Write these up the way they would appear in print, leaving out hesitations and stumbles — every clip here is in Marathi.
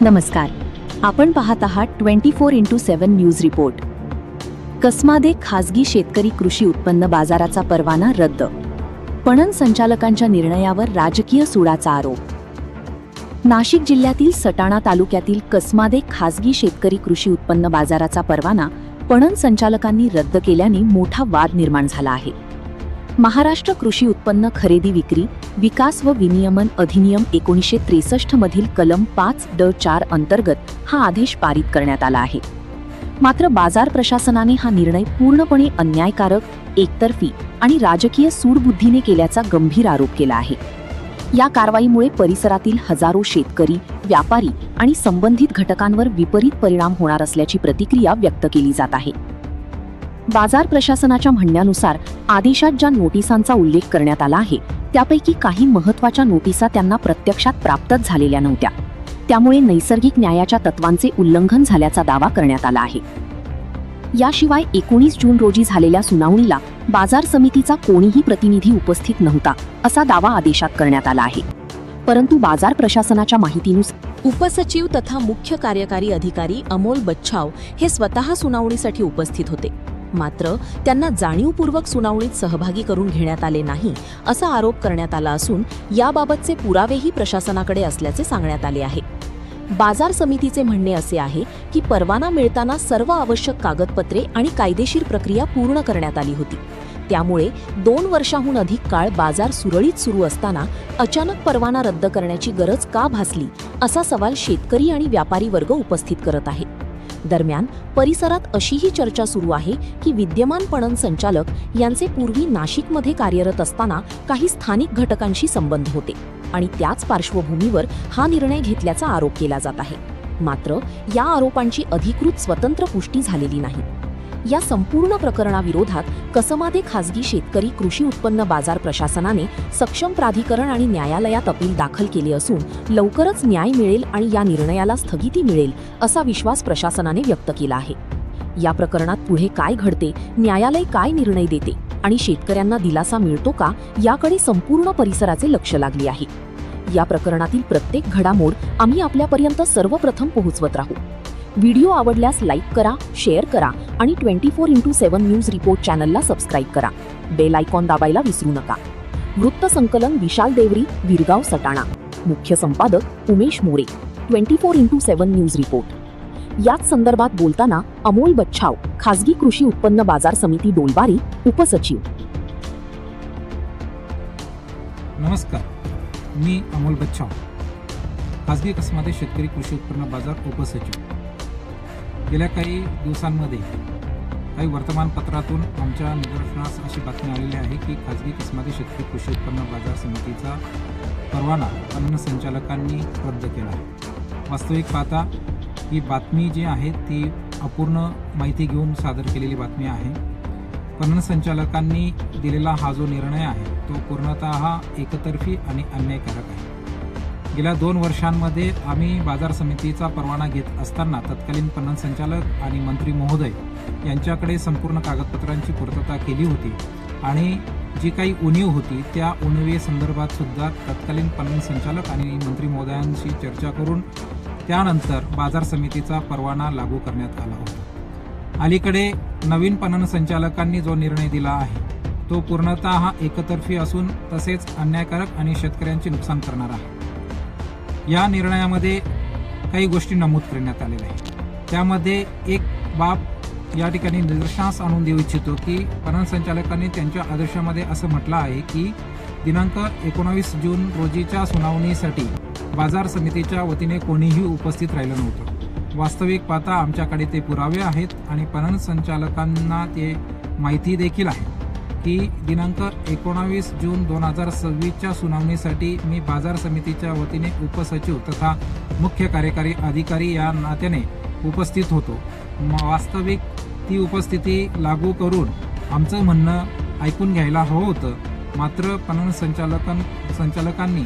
नमस्कार. आपण पाहत आहात 24x7 न्यूज रिपोर्ट. कसमादे खासगी शेतकरी कृषी उत्पन्न बाजाराचा परवाना रद्द. पणन संचालकांच्या निर्णयावर राजकीय सुडाचा आरोप. नाशिक जिल्ह्यातील सटाणा तालुक्यातील कसमादे खासगी शेतकरी कृषी उत्पन्न बाजाराचा परवाना पणन संचालकांनी रद्द केल्याने मोठा वाद निर्माण झाला आहे. महाराष्ट्र कृषी उत्पन्न खरेदी विक्री विकास व विनियमन अधिनियम 1963 मधील कलम 5(ड)(4) अंतर्गत हा आदेश पारित करण्यात आला आहे. मात्र बाजार प्रशासनाने हा निर्णय पूर्णपणे अन्यायकारक, एकतर्फी आणि राजकीय सूडबुद्धीने केल्याचा गंभीर आरोप केला आहे. या कारवाईमुळे परिसरातील हजारो शेतकरी, व्यापारी आणि संबंधित घटकांवर विपरीत परिणाम होणार असल्याची प्रतिक्रिया व्यक्त केली जात आहे. बाजार प्रशासनाच्या म्हणण्यानुसार आदेशात ज्या नोटिसांचा उल्लेख करण्यात आला आहे त्यापैकी काही महत्त्वाच्या नोटिसा त्यांना प्रत्यक्षात प्राप्तच झालेल्या नव्हत्या. त्यामुळे नैसर्गिक न्यायाच्या तत्वांचे उल्लंघन झाल्याचा दावा करण्यात आला आहे. याशिवाय 19 जून रोजी झालेल्या सुनावणीला बाजार समितीचा कोणीही प्रतिनिधी उपस्थित नव्हता असा दावा आदेशात करण्यात आला आहे. परंतु बाजार प्रशासनाच्या माहितीनुसार उपसचिव तथा मुख्य कार्यकारी अधिकारी अमोल बच्छाव हे स्वतः सुनावणीसाठी उपस्थित होते. मात्र त्यांना जाणीवपूर्वक सुनावणीत सहभागी करून घेण्यात आले नाही असा आरोप करण्यात आला असून याबाबतचे पुरावेही प्रशासनाकडे असल्याचे सांगण्यात आले आहे. बाजार समितीचे म्हणणे असे आहे की परवाना मिळताना सर्व आवश्यक कागदपत्रे आणि कायदेशीर प्रक्रिया पूर्ण करण्यात आली होती. त्यामुळे 2 वर्षांहून अधिक काळ बाजार सुरळीत सुरू असताना अचानक परवाना रद्द करण्याची गरज का भासली असा सवाल शेतकरी आणि व्यापारी वर्ग उपस्थित करत आहे. दरम्यान परिसरात अशीही चर्चा सुरू आहे की विद्यमान पणन संचालक यांचे पूर्वी नाशिकमध्ये कार्यरत असताना काही स्थानिक घटकांशी संबंध होते आणि त्याच पार्श्वभूमीवर हा निर्णय घेतल्याचा आरोप केला जात आहे. मात्र या आरोपांची अधिकृत स्वतंत्र पुष्टी झालेली नाही. या संपूर्ण प्रकरणाविरोधात कसमादे खासगी शेतकरी कृषी उत्पन्न बाजार प्रशासनाने सक्षम प्राधिकरण आणि न्यायालयात अपील दाखल केले असून लवकरच न्याय मिळेल आणि या निर्णयाला स्थगिती मिळेल असा विश्वास प्रशासनाने व्यक्त केला आहे. या प्रकरणात पुढे काय घडते, न्यायालय काय निर्णय देते आणि शेतकऱ्यांना दिलासा मिळतो का याकडे संपूर्ण परिसराचे लक्ष लागले आहे. या प्रकरणातील प्रत्येक घडामोड आम्ही आपल्यापर्यंत सर्वप्रथम पोहोचवत राहू. व्हिडिओ आवडल्यास लाईक करा, शेअर करा आणि 24x7 न्यूज रिपोर्ट चॅनलला सबस्क्राईब करा. बेल आयकॉन दाबायला विसरू नका. वृत्त संकलन विशाल देवरी, विरगाव, सटाणा. मुख्य संपादक Umesh More, 24x7 news report. याच संदर्भात बोलताना अमोल बच्छाव, खासगी कृषी उत्पन्न बाजार समिती डोलबारी, उपसचिव. नमस्कार, मी अमोल बच्छाव, खासगी कसमादे शेतकरी कृषी उत्पन्न बाजार उपसचिव. गेल्या काही दिवसांमध्ये काही वर्तमानपत्रातून आमच्या निदर्शनास अशी बातमी आलेली आहे की खासगी कसमादे शेतकरी कृषी उत्पन्न बाजार समितीचा परवाना पणन संचालकांनी रद्द केला आहे. वास्तविक पाहता ही बातमी जी आहे ती अपूर्ण माहिती घेऊन सादर केलेली बातमी आहे. पणन संचालकांनी दिलेला हा जो निर्णय आहे तो पूर्णतः एकतर्फी आणि अन्यायकारक आहे. गेल्या 2 वर्षांमध्ये आम्ही बाजार समितीचा परवाना घेत असताना तत्कालीन पणन संचालक आणि मंत्री महोदय यांच्याकडे संपूर्ण कागदपत्रांची पूर्तता केली होती आणि जी काही उणीव होती त्या उणीवेसंदर्भात सुद्धा तत्कालीन पणन संचालक आणि मंत्री महोदयांशी चर्चा करून त्यानंतर बाजार समितीचा परवाना लागू करण्यात आला होता. अलीकडे नवीन पणन संचालकांनी जो निर्णय दिला आहे तो पूर्णतः एकतर्फी असून तसेच अन्यायकारक आणि शेतकऱ्यांचे नुकसान करणार आहे. या निर्णयामध्ये काही गोष्टी नमूद करण्यात आलेल्या आहेत. त्यामध्ये एक बाब या ठिकाणी निदर्शनास आणून देऊ इच्छितो की पणन संचालकांनी त्यांच्या आदेशामध्ये असं म्हटलं आहे की दिनांक 19 जून रोजीच्या सुनावणीसाठी बाजार समितीच्या वतीने कोणीही उपस्थित राहिलं नव्हतं. वास्तविक पाहता आमच्याकडे ते पुरावे आहेत आणि पणन संचालकांना ते माहिती देखील आहे की दिनांक 19 जून 2026च्या सुनावणीसाठी मी बाजार समितीच्या वतीने उपसचिव तथा मुख्य कार्यकारी अधिकारी या नात्याने उपस्थित होतो. वास्तविक ती उपस्थिती लागू करून आमचं म्हणणं ऐकून घ्यायला हवं होतं. मात्र पणन संचालकांनी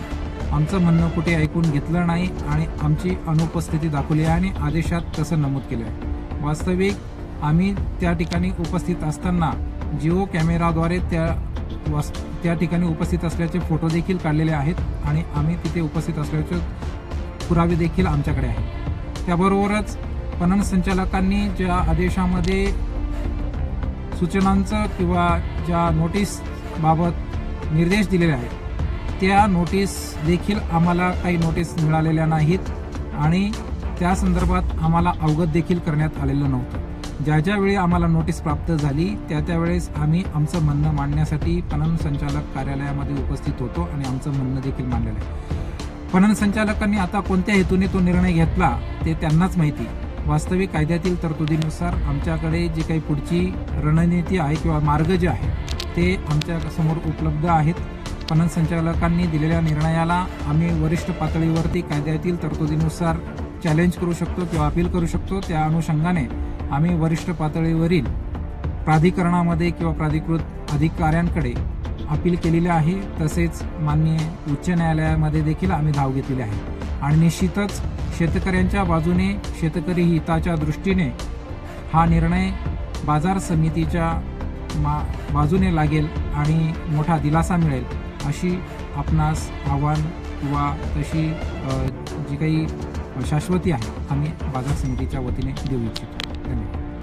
आमचं म्हणणं कुठे ऐकून घेतलं नाही आणि आमची अनुपस्थिती दाखवली आहे आणि आदेशात तसं नमूद केलं आहे. वास्तविक आम्ही त्या ठिकाणी उपस्थित असताना जिओ कॅमेराद्वारे त्या ठिकाणी उपस्थित असल्याचे फोटो देखील काढलेले आहेत आणि आम्ही तिथे उपस्थित असल्याचे पुरावे देखील आमच्याकडे आहेत. त्याबरोबरच पणन संचालकांनी ज्या आदेशामध्ये सूचनांचं किंवा ज्या नोटीसबाबत निर्देश दिलेले आहेत त्या नोटीस देखील आम्हाला काही नोटीस मिळालेल्या नाहीत आणि त्या संदर्भात आम्हाला अवगत देखील करण्यात आलेलं नव्हतं. ज्या वेळी आम्हाला नोटीस प्राप्त झाली त्यावेळेस आम्ही आमचं म्हणणं मांडण्यासाठी पणन संचालक कार्यालयामध्ये उपस्थित होतो आणि आमचं म्हणणं देखील मांडलेलं आहे. पणन संचालकांनी आता कोणत्या हेतूने तो निर्णय घेतला ते त्यांनाच माहिती. वास्तविक कायद्यातील तरतुदीनुसार आमच्याकडे जी काही पुढची रणनीती आहे किंवा मार्ग जे आहे ते आमच्या समोर उपलब्ध आहेत. पणन संचालकांनी दिलेल्या निर्णयाला आम्ही वरिष्ठ पातळीवरती कायद्यातील तरतुदीनुसार चॅलेंज करू शकतो किंवा अपील करू शकतो. त्या अनुषंगाने आम्ही वरिष्ठ पातळीवरील प्राधिकरणामध्ये किंवा प्राधिकृत अधिकाऱ्यांकडे अपील केलेले आहे. तसेच माननीय उच्च न्यायालयामध्ये देखील आम्ही धाव घेतलेली आहे आणि निश्चितच शेतकऱ्यांच्या बाजूने शेतकरी हिताच्या दृष्टीने हा निर्णय बाजार समितीच्या बाजूने लागेल आणि मोठा दिलासा मिळेल अशी आपणास आव्हान किंवा तशी जी काही शाश्वती आहे आम्ही बाजार समितीच्या वतीने देऊ इच्छितो. धन्यवाद.